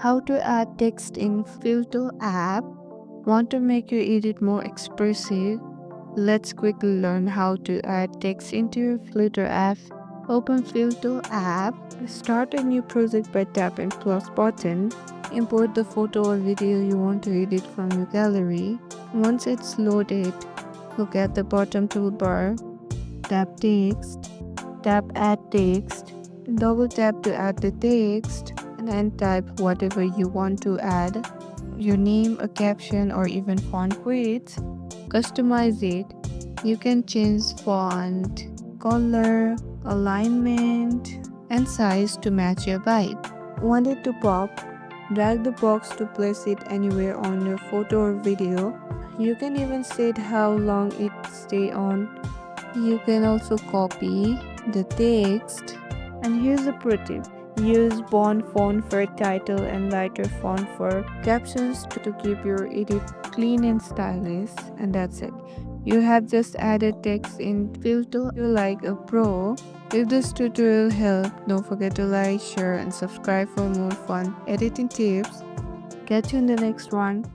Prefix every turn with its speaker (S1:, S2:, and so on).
S1: How to add text in Filto app. Want to make your edit more expressive? Let's quickly learn how to add text into your Filter app. Open Filto app. Start a new project by tapping plus button. Import the photo or video you want to edit from your gallery. Once it's loaded, look at the bottom toolbar. Tap text. Tap add text. Double tap to add the text and then type whatever you want to add. Your name, a caption, or even font width. Customize it. You can change font, color, alignment, and size to match your vibe. Want it to pop? Drag the box to place it anywhere on your photo or video. You can even set how long it stay on. You can also copy the text. And here's a pro tip. Use bold font for title and lighter font for captions to keep your edit clean and stylish. And that's it. You have just added text in Filter. You like a pro. If this tutorial helped, don't forget to like, share, and subscribe for more fun editing tips. Catch you in the next one.